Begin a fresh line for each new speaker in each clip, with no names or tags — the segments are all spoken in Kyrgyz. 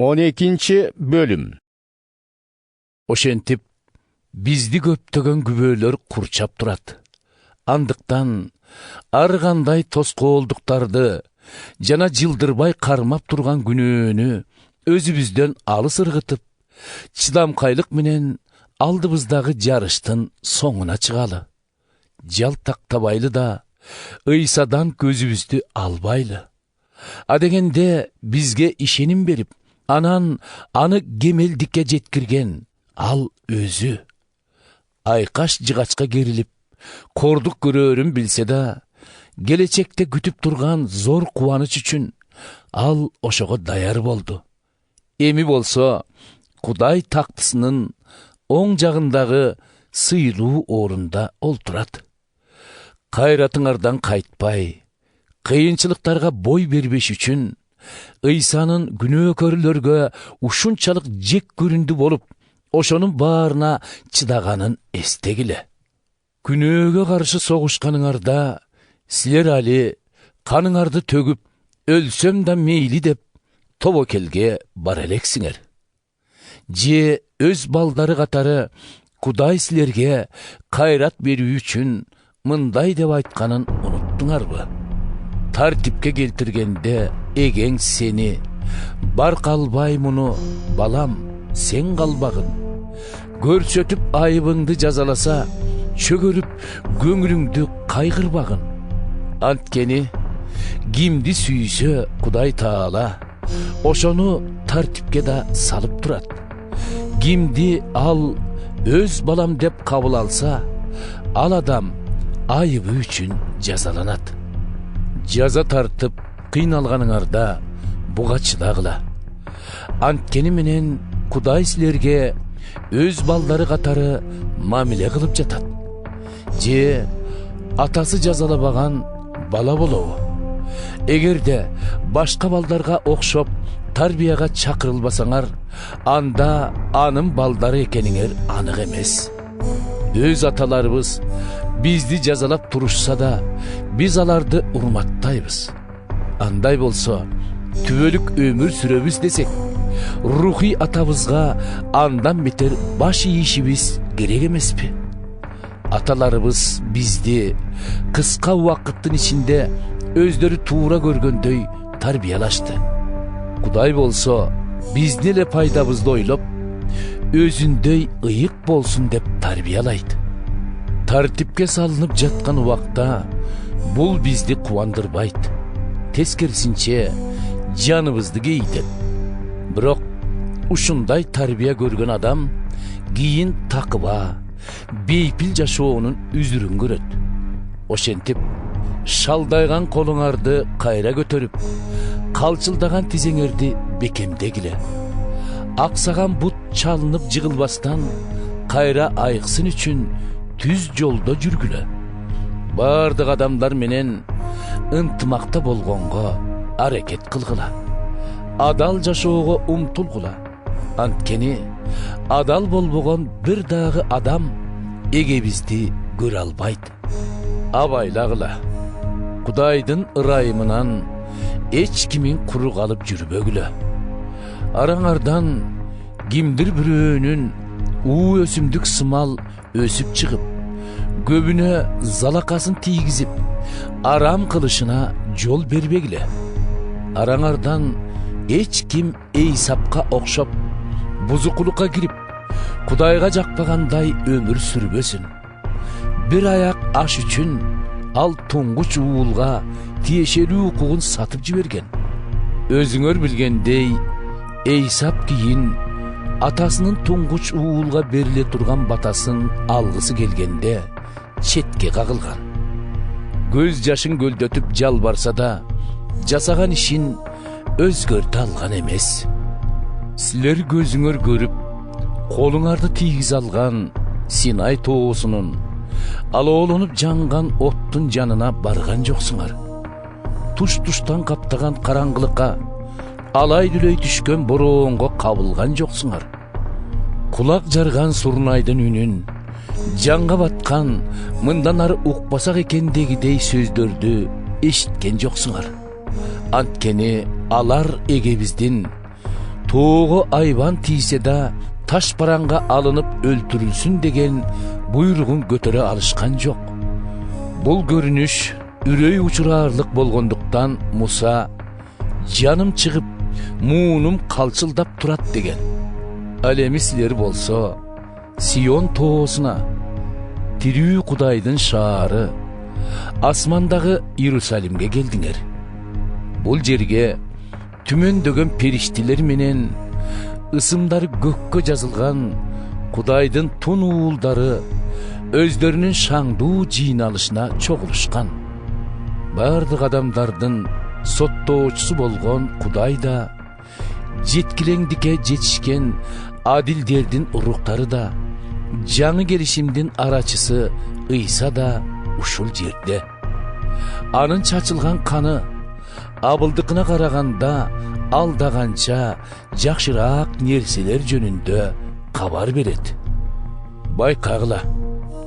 12 bölüm.
Oşentip bizdi köptögön gübölөр kurçap turat. Andыкtan arganday toskolduktardı jana жылдырбай кармап турган күнөөнү өзүбүздөн алыс ыргытып, чыдамкайлык менен алдыбыздагы жарыштын соңуна чыгалы. Жалтактабайлы да, ыйсадан көзүбүздү албайлы. Адегенде бизге ишеним берип, анан аны кемелдикке жеткирген ал өзү. Айкаш жыгачка керилип, кордук көрөрүн билсе да, келечекте күтүп турган зор кубаныч үчүн ал ошого даяр болду. Эми болсо, Кудай тактысынын оң жагындагы сыйлуу орунда олтурат. Кайратыңардан кайтпай, кыйынчылыктарга бой бербеш үчүн Ыйсанын күнөөкөрлөргө ушунчалык жек көрүндү болуп, ошонун баарына чыдаганын эстегиле. Күнөөгө каршы согушканыңарда силер али каныңарды төгүп, өлсөм да мейли деп тобокелге бар элексиңер. Же өз балдары катары Кудай силерге кайрат берүү үчүн мындай деп айтканын унуттуңарбы? Тартипке келтиргенде эгең сени, бар калбай муну, балам, сен калбагын. Көрсөтүп айыбыңды жазаласа, чөгөрүп көңүлүңдү кайгырбагын. Анткени кимди сүйсө Кудай Таала, ошону тартипке да салып турат. Кимди ал өз балам деп кабыл алса, ал адам айыбы үчүн жазаланат. Жаза тартып кыйналганыңарда буга чыдагыла. Анткени менен Кудай силерге өз балдары катары мамиле кылып жатат. Же атасы жазалабаган бала болобу? Эгерде башка балдарга окшоп тарбияга чакырылбасаңар, анда анын балдары экениңер анык эмес. Өз аталарыбыз бизди жазалап турушса да, биз аларды урматтайбыз. Андай болсо, түбөлүк өмүр сүрөбүз десек, рухий атабызга андан бетер баш ийишибиз керек эмеспи? Аталарыбыз бизди кыска убакыттын ичинде өздөрү туура көргөндөй тарбиялашты. Кудай болсо, биздин эле пайдабызды ойлоп, өзүндөй ыйык болсун деп тарбиялайт. Тартипке салынып жаткан убакта бул бизди кубандырбайт. Тескерисинче жаныбызды кейитет. Бирок ушундай тарбия көргөн адам кийин такыба, бейпил жашоонун үзүрүн көрөт. Ошентип, шалдайган колуңарды кайра көтөрүп, калчылдаган тизеңерди бекемдегиле. Аксаган бут чалынып жыгылбастан кайра айыксын үчүн түз жолдо жүргүлө. Бардык адамдар менен ынтымакта болгонго аракет кылгыла. Адал жашоого умтулгула. Анткени адал болбогон бир дагы адам эгебизди көрө албайт. Абайлагыла. Кудайдын ырайымынан эч кимин куру калып жүрбөгүлө. Араңардан кимдир бирөөнүн уу өсүмдүк сымал өсүп чыгып, көбүнө залакасын тийгизип, арам кылышына жол бербегиле. Араңардан эч ким Эйсапка окшоп, бузукулукка кирип, Кудайга жакпагандай өмүр сүрбөсүн. Бир аяк аш үчүн ал туңгуч уулга тиешелүү укугун сатып жиберген. Өзүңөр билгендей, Эйсап кийин атасынын туңгуч уулга бериле турган батасын алгысы келгенде четке кагылган. Көз жашын көлдөтүп жалбарса да, жасаган ишин өзгөртө алган эмес. Силер көзүңөр көрүп, колуңарды тийгизе алган Синай тоосунун алоолонуп жанган оттун жанына барган жоксуңар. Туш-туштан каптаган караңгылыкка, алай дүлөй түшкөн бороонго кабылган жоксуңар. Кулак жарган сурнайдын үнүн, жанга баткан мындан ары укпасак экендегидей сөздөрдү эшиткен жоксуңар. Анткени алар эгебиздин toğu ayvan tiyse da taş paranға alınıp öldürülsün деген buyruğun götere alışkan жоқ. Бұл görünüş үрей uçurarlık bolğonduktan Musa canım çıkıp muğunum kalçıldap turat деген. Al emi siler bolsa Siyon toğusuna tirүү Kudaydın şaarı asmandağı Yerusalim'ge geldiңер. Бұл жерге tümöndögön periştiler menen ısımdары gökkö жазılgan Kudaydın tun uğulları özlerinin şаңдуу жыйналышына çoğuluşkan. Bardıq adamdardın sottоочусу bolgon Kuday da жеткилеңдикке жетишкен adilderdin uruktары da жаңы келишимдин arачысы Ыйса да ушул жерде. Анын чачылган каны абылдыкына караганда алдаганча жакшыраак нерселер жөнүндө кабар берет. Байкагыла,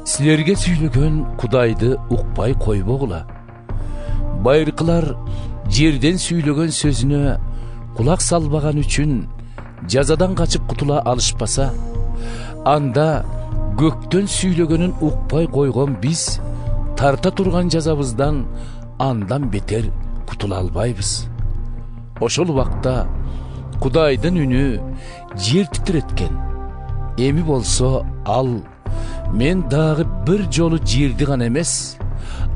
силерге сүйлөгөн Кудайды укпай койбогула. Байыркылар жерден сүйлөгөн сөзүнө кулак салбаган үчүн жазадан качып кутула алышпаса, анда göktön сүйлөгөнүн укпай койгон биз тарта турган жазабыздан андан бетер кутула албайбыз. Ошол убакта Кудайдын үнү жер титиреткен. Эми болсо ал мен дагы бир жолу жерди гана эмес,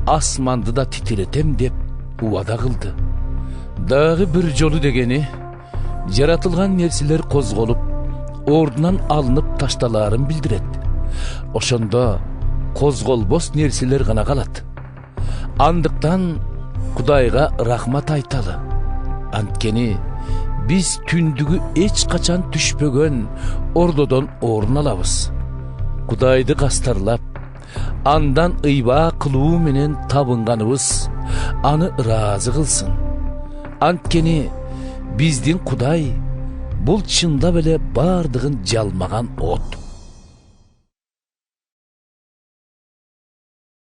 асманды да титиретем деп убада кылды. Дагы бир жолу дегени жаратылган нерселер козголуп, ордунан алынып ташталаарын билдирет. Ошондо козголбос нерселер гана калат. Андыктан Кудайга рахмат айталы. Анткени биз түндүгү эч качан түшпөгөн ордодон орун алабыз. Кудайды кастарлап, андан ыйба кылуу менен табынганыбыз аны ыраазы кылсын. Анткени биздин Кудай бул чындап эле бардыгын жалмаган от.